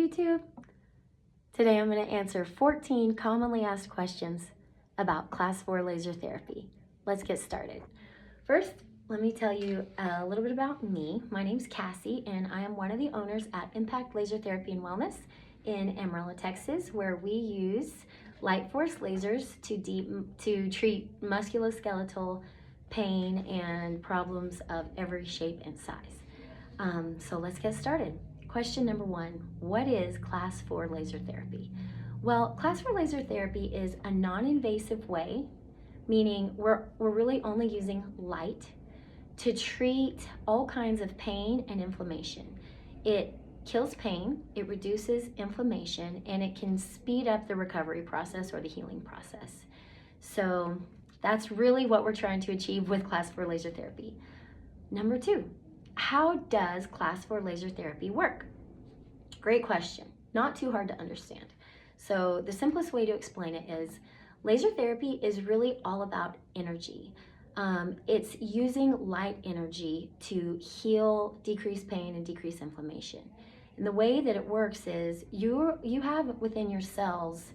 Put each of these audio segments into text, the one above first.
YouTube. Today I'm going to answer 14 commonly asked questions about Class 4 laser therapy. Let's get started. First, let me tell you a little bit about me. My name's Cassie and I am one of the owners at Impact Laser Therapy and Wellness in Amarillo, Texas, where we use light force lasers to treat musculoskeletal pain and problems of every shape and size. So let's get started. Question number 1, what is Class 4 laser therapy? Well, Class 4 laser therapy is a non-invasive way, meaning we're really only using light to treat all kinds of pain and inflammation. It kills pain, it reduces inflammation, and it can speed up the recovery process or the healing process. So that's really what we're trying to achieve with Class 4 laser therapy. Number 2, how does Class 4 laser therapy work? Great question, not too hard to understand. So the simplest way to explain it is laser therapy is really all about energy. It's using light energy to heal, decrease pain, and decrease inflammation. And the way that it works is you have within your cells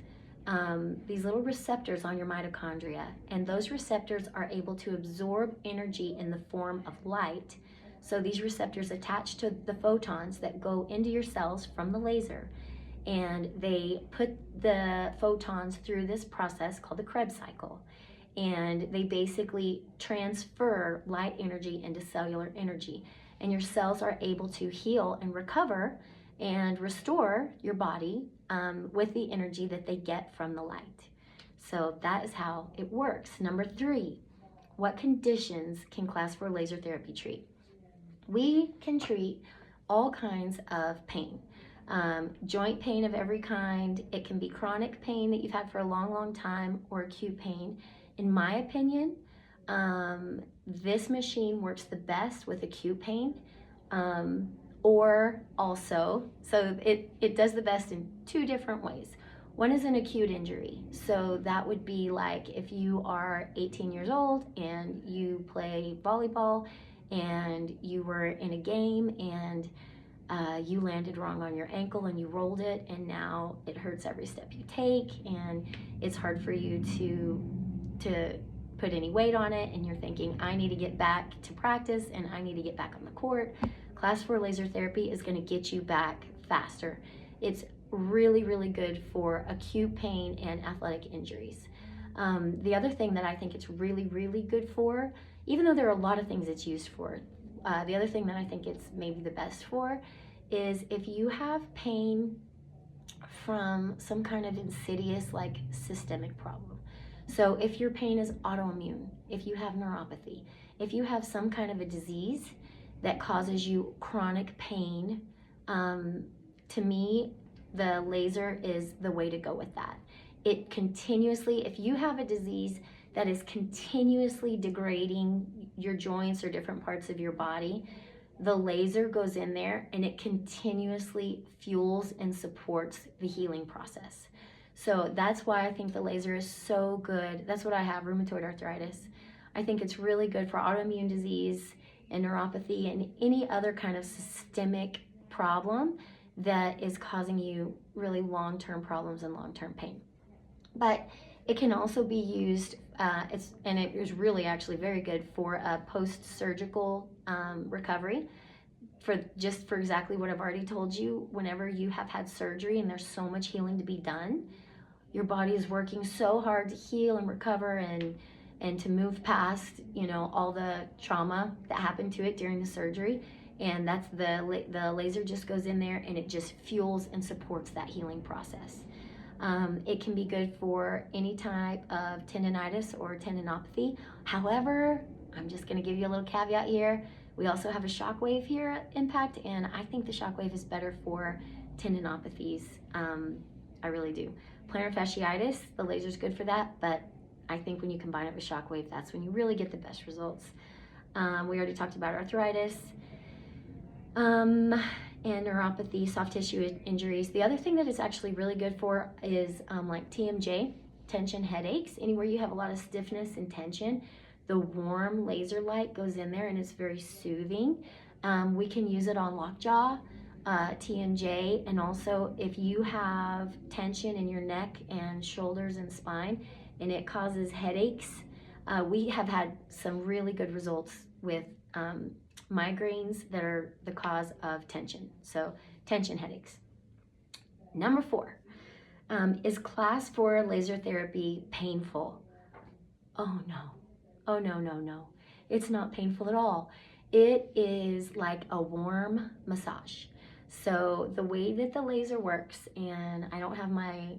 these little receptors on your mitochondria, and those receptors are able to absorb energy in the form of light. So these receptors attach to the photons that go into your cells from the laser, and they put the photons through this process called the Krebs cycle. And they basically transfer light energy into cellular energy. And your cells are able to heal and recover and restore your body with the energy that they get from the light. So that is how it works. Number 3, what conditions can Class 4 laser therapy treat? We can treat all kinds of pain. Joint pain of every kind. It can be chronic pain that you've had for a long time, or acute pain. In my opinion, this machine works the best with acute pain, or also, so it does the best in 2 different ways. One is an acute injury. So that would be like if you are 18 years old and you play volleyball and you were in a game and you landed wrong on your ankle and you rolled it, and now it hurts every step you take, and it's hard for you to put any weight on it, and you're thinking, I need to get back to practice and I need to get back on the court. Class 4 laser therapy is going to get you back faster. It's really good for acute pain and athletic injuries. The other thing that I think it's really good for, even though there are a lot of things it's used for, the other thing that I think it's maybe the best for is if you have pain from some kind of insidious, like systemic problem. So if your pain is autoimmune, if you have neuropathy, if you have some kind of a disease that causes you chronic pain, to me, the laser is the way to go with that. It continuously, if you have a disease that is continuously degrading your joints or different parts of your body, the laser goes in there and it continuously fuels and supports the healing process. So that's why I think the laser is so good. That's what I have, rheumatoid arthritis. I think it's really good for autoimmune disease and neuropathy and any other kind of systemic problem that is causing you really long-term problems and long-term pain. But it can also be used, it is really actually very good for a post-surgical recovery, for exactly what I've already told you. Whenever you have had surgery and there's so much healing to be done, your body is working so hard to heal and recover and to move past, all the trauma that happened to it during the surgery. And that's the laser just goes in there and it just fuels and supports that healing process. It can be good for any type of tendonitis or tendinopathy. However, I'm just going to give you a little caveat here. We also have a shockwave here at Impact, and I think the shockwave is better for tendinopathies. I really do. Plantar fasciitis, the laser's good for that, but I think when you combine it with shockwave, that's when you really get the best results. We already talked about arthritis. And neuropathy, soft tissue injuries. The other thing that it's actually really good for is like TMJ, tension headaches. Anywhere you have a lot of stiffness and tension, the warm laser light goes in there and it's very soothing. We can use it on lockjaw. TNJ, and also if you have tension in your neck and shoulders and spine and it causes headaches, we have had some really good results with migraines that are the cause of tension. So tension headaches. Number 4, is class 4 laser therapy painful? Oh no, oh no, no, no. It's not painful at all. It is like a warm massage. So the way that the laser works, and I don't have my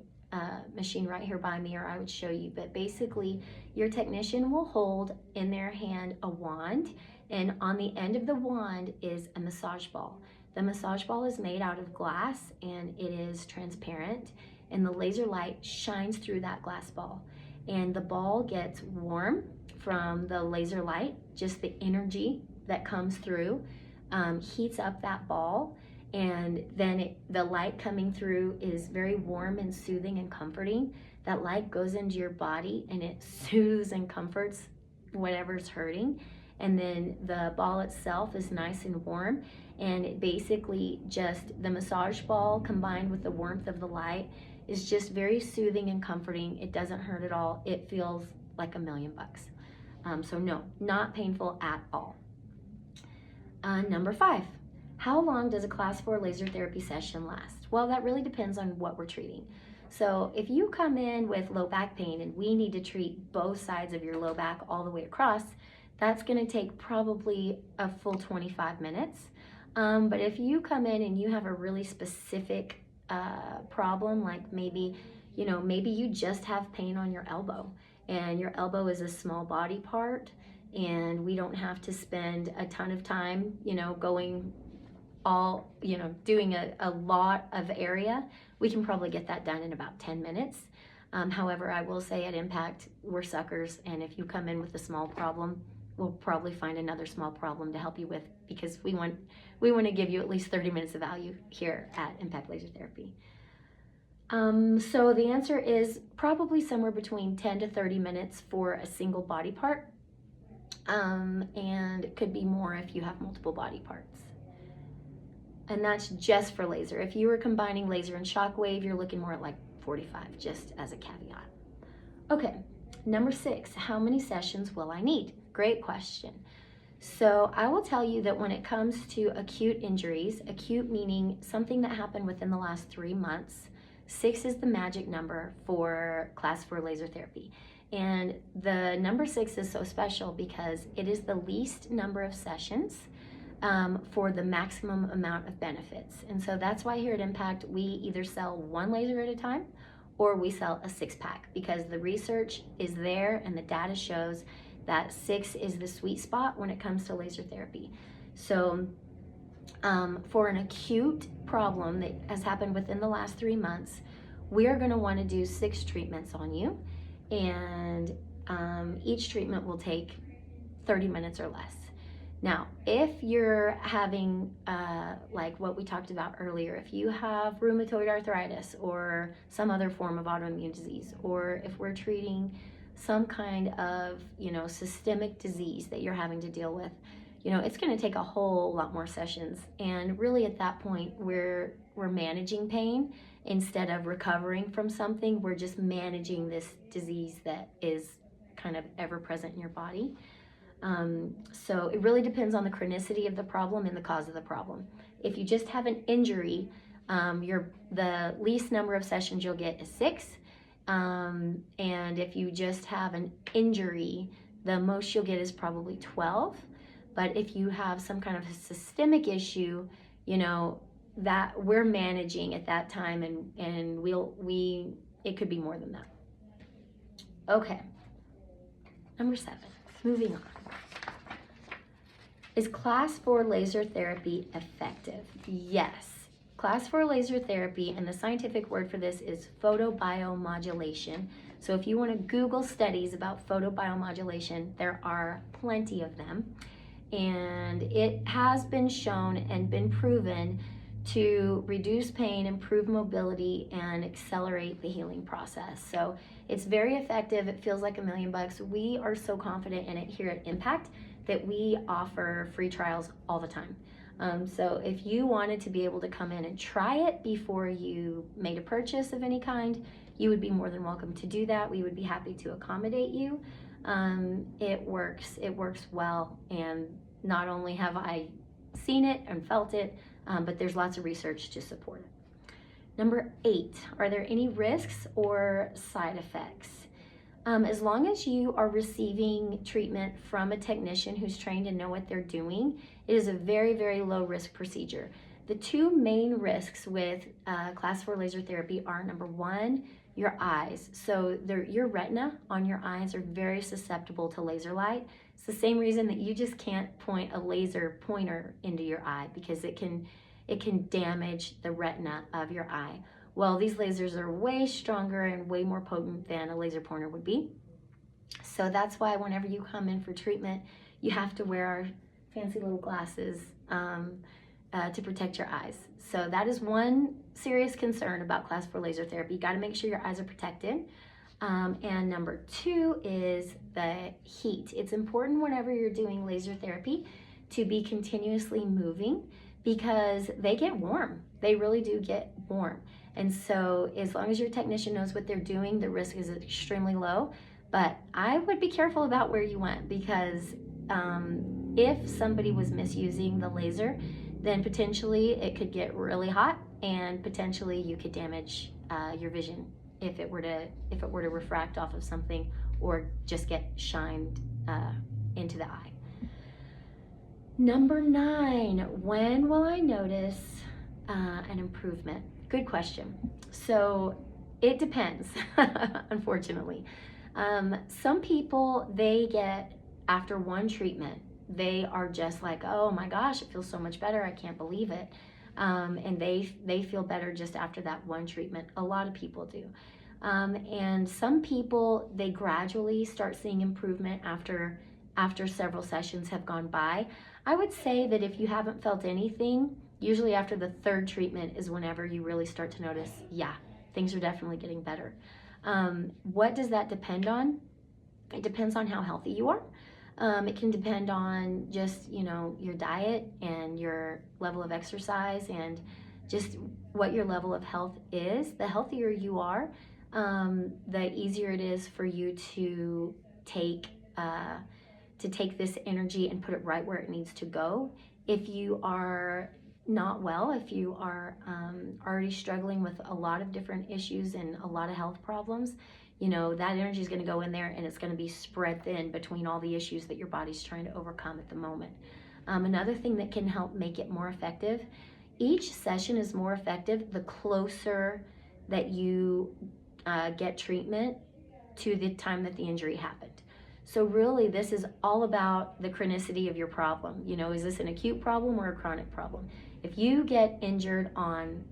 machine right here by me or I would show you, but basically your technician will hold in their hand a wand, and on the end of the wand is a massage ball. The massage ball is made out of glass and it is transparent, and the laser light shines through that glass ball, and the ball gets warm from the laser light. Just the energy that comes through heats up that ball, and then the light coming through is very warm and soothing and comforting. That light goes into your body and it soothes and comforts whatever's hurting, and then the ball itself is nice and warm, and it basically just the massage ball combined with the warmth of the light is just very soothing and comforting. It doesn't hurt at all. It feels like $1,000,000. So no, not painful at all. Number 5, how long does a class 4 laser therapy session last? Well, that really depends on what we're treating. So if you come in with low back pain and we need to treat both sides of your low back all the way across, that's gonna take probably a full 25 minutes. But if you come in and you have a really specific problem, like maybe you just have pain on your elbow, and your elbow is a small body part, and we don't have to spend a ton of time, going all, doing a lot of area. We can probably get that done in about 10 minutes. However, I will say at Impact, we're suckers, and if you come in with a small problem, we'll probably find another small problem to help you with, because we want to give you at least 30 minutes of value here at Impact Laser Therapy. So the answer is probably somewhere between 10 to 30 minutes for a single body part, and it could be more if you have multiple body parts. And that's just for laser. If you were combining laser and shockwave, you're looking more at like 45, just as a caveat. Okay, number 6, how many sessions will I need? Great question. So I will tell you that when it comes to acute injuries, acute meaning something that happened within the last 3 months, 6 is the magic number for class 4 laser therapy. And the number 6 is so special because it is the least number of sessions for the maximum amount of benefits. And so that's why here at Impact, we either sell 1 laser at a time or we sell a 6-pack, because the research is there and the data shows that 6 is the sweet spot when it comes to laser therapy. So for an acute problem that has happened within the last 3 months, we are going to want to do 6 treatments on you, and each treatment will take 30 minutes or less. Now, if you're having, like what we talked about earlier, if you have rheumatoid arthritis or some other form of autoimmune disease, or if we're treating some kind of, systemic disease that you're having to deal with, it's going to take a whole lot more sessions. And really at that point, we're managing pain instead of recovering from something. We're just managing this disease that is kind of ever present in your body. So it really depends on the chronicity of the problem and the cause of the problem. If you just have an injury, the least number of sessions you'll get is 6. And if you just have an injury, the most you'll get is probably 12. But if you have some kind of a systemic issue, that we're managing at that time, and it could be more than that. Okay. Number 7, moving on. Is class 4 laser therapy effective? Yes. Class 4 laser therapy, and the scientific word for this is photobiomodulation. So if you want to Google studies about photobiomodulation, there are plenty of them. And it has been shown and been proven to reduce pain, improve mobility, and accelerate the healing process. So it's very effective. It feels like $1,000,000. We are so confident in it here at Impact that we offer free trials all the time. So if you wanted to be able to come in and try it before you made a purchase of any kind, you would be more than welcome to do that. We would be happy to accommodate you. It works well, and not only have I seen it and felt it, but there's lots of research to support it. Number 8, are there any risks or side effects? As long as you are receiving treatment from a technician who's trained and know what they're doing, it is a very, very low risk procedure. The 2 main risks with class 4 laser therapy are, number 1, your eyes. So your retina on your eyes are very susceptible to laser light. It's the same reason that you just can't point a laser pointer into your eye, because it can damage the retina of your eye. Well, these lasers are way stronger and way more potent than a laser pointer would be. So that's why whenever you come in for treatment, you have to wear our fancy little glasses to protect your eyes. So that is one serious concern about class 4 laser therapy. You got to make sure your eyes are protected. And number 2 is the heat. It's important whenever you're doing laser therapy to be continuously moving, because they get warm. They really do get warm. And so as long as your technician knows what they're doing, the risk is extremely low. But I would be careful about where you went, because if somebody was misusing the laser, then potentially it could get really hot, and potentially you could damage your vision if it were to refract off of something or just get shined into the eye. Number 9, when will I notice an improvement? Good question. So it depends, unfortunately. Some people, they get, after one treatment, they are just like, oh my gosh, it feels so much better, I can't believe it. And they feel better just after that one treatment. A lot of people do. And some people, they gradually start seeing improvement after several sessions have gone by. I would say that if you haven't felt anything, usually after the 3rd treatment is whenever you really start to notice, yeah, things are definitely getting better. What does that depend on? It depends on how healthy you are. It can depend on just, your diet and your level of exercise and just what your level of health is. The healthier you are, the easier it is for you to take this energy and put it right where it needs to go. If you are not well, if you are already struggling with a lot of different issues and a lot of health problems, that energy is going to go in there, and it's going to be spread thin between all the issues that your body's trying to overcome at the moment. Another thing that can help make it more effective, each session is more effective the closer that you get treatment to the time that the injury happened. So really, this is all about the chronicity of your problem. Is this an acute problem or a chronic problem? If you get injured on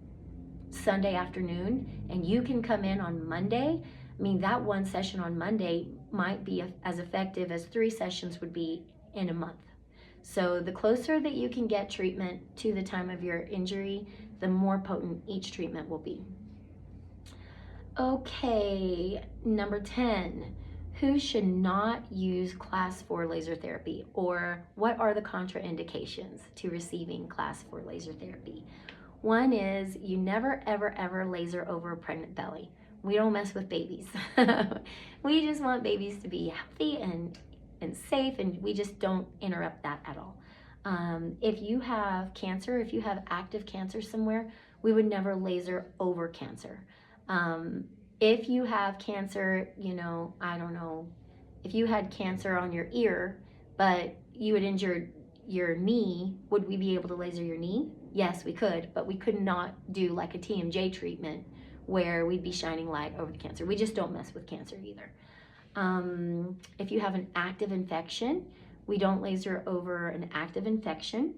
Sunday afternoon and you can come in on Monday, that one session on Monday might be as effective as 3 sessions would be in a month. So the closer that you can get treatment to the time of your injury, the more potent each treatment will be. Okay, number 10. Who should not use class 4 laser therapy, or what are the contraindications to receiving class 4 laser therapy? One is you never, ever, ever laser over a pregnant belly. We don't mess with babies. We just want babies to be healthy and safe, and we just don't interrupt that at all. If you have cancer, if you have active cancer somewhere, we would never laser over cancer. If you have cancer, I don't know, if you had cancer on your ear, but you had injured your knee, would we be able to laser your knee? Yes, we could, but we could not do like a TMJ treatment where we'd be shining light over the cancer. We just don't mess with cancer either. If you have an active infection, we don't laser over an active infection.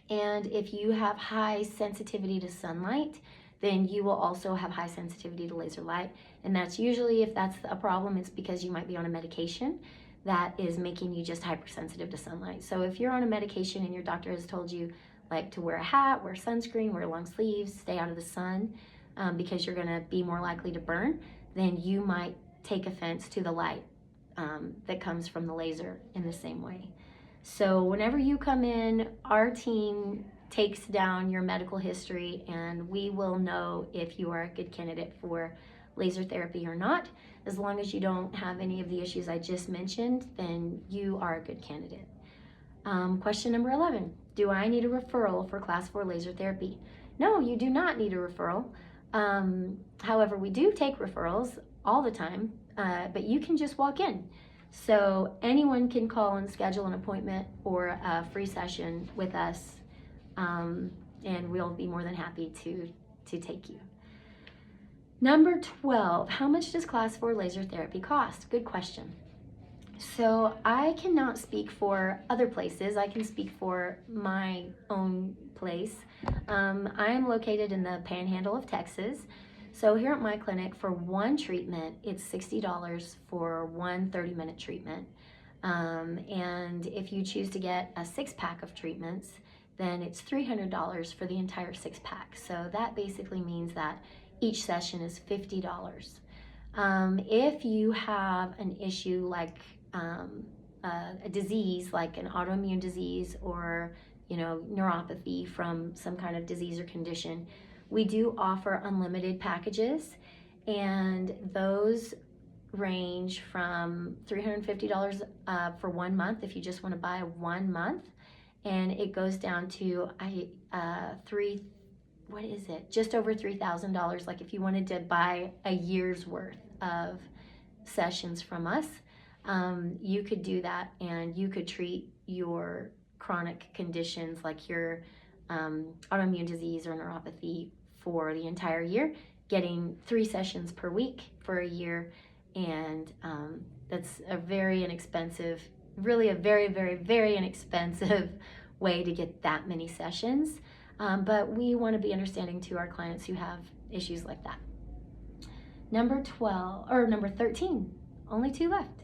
And if you have high sensitivity to sunlight, then you will also have high sensitivity to laser light. And that's usually, if that's a problem, it's because you might be on a medication that is making you just hypersensitive to sunlight. So if you're on a medication and your doctor has told you like to wear a hat, wear sunscreen, wear long sleeves, stay out of the sun, because you're gonna be more likely to burn, then you might take offense to the light that comes from the laser in the same way. So whenever you come in, our team takes down your medical history and we will know if you are a good candidate for laser therapy or not. As long as you don't have any of the issues I just mentioned, then you are a good candidate. Question number 11, do I need a referral for class 4 laser therapy? No, you do not need a referral. However, we do take referrals all the time, but you can just walk in. So anyone can call and schedule an appointment or a free session with us, and we'll be more than happy to take you. Number 12, how much does class 4 laser therapy cost? Good question. So I cannot speak for other places. I can speak for my own place. I am located in the panhandle of Texas. So here at my clinic, for one treatment, it's $60 for one 30-minute treatment. And if you choose to get a 6-pack of treatments, then it's $300 for the entire 6-pack. So that basically means that each session is $50. If you have an issue like a disease, like an autoimmune disease or neuropathy from some kind of disease or condition, we do offer unlimited packages, and those range from $350 for 1 month if you just want to buy 1 month, and it goes down to just over $3,000, like if you wanted to buy a year's worth of sessions from us. You could do that, and you could treat your chronic conditions like your autoimmune disease or neuropathy for the entire year, getting 3 sessions per week for a year. And that's a very inexpensive, really a very, very, very inexpensive way to get that many sessions. But we want to be understanding to our clients who have issues like that. Number 13, only 2 left.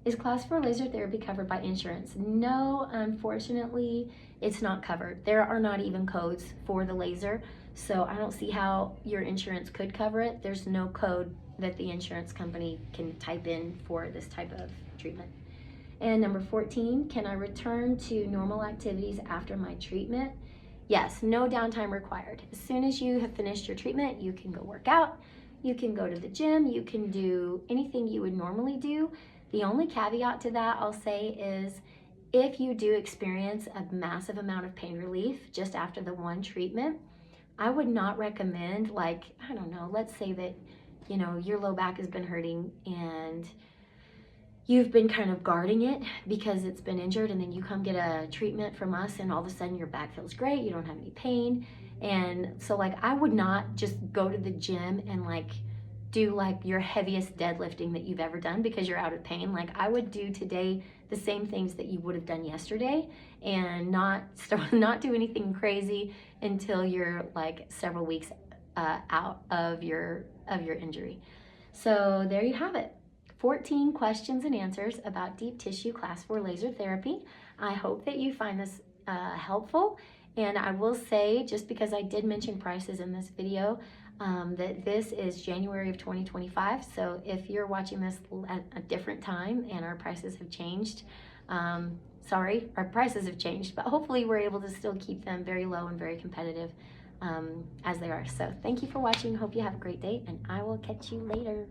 Is class 4 laser therapy covered by insurance? No, unfortunately, it's not covered. There are not even codes for the laser, so I don't see how your insurance could cover it. There's no code that the insurance company can type in for this type of treatment. And number 14, can I return to normal activities after my treatment? Yes, no downtime required. As soon as you have finished your treatment, you can go work out, you can go to the gym, you can do anything you would normally do. The only caveat to that I'll say is if you do experience a massive amount of pain relief just after the one treatment, I would not recommend, like, I don't know, let's say that, your low back has been hurting and you've been kind of guarding it because it's been injured, and then you come get a treatment from us and all of a sudden your back feels great, you don't have any pain. And so I would not just go to the gym and do your heaviest deadlifting that you've ever done because you're out of pain. I would do today the same things that you would have done yesterday, and not do anything crazy until you're several weeks out of your injury. So there you have it. 14 questions and answers about deep tissue class 4 laser therapy. I hope that you find this helpful. And I will say, just because I did mention prices in this video, that this is January of 2025. So if you're watching this at a different time and our prices have changed, sorry, our prices have changed, but hopefully we're able to still keep them very low and very competitive as they are. So thank you for watching. Hope you have a great day, and I will catch you later.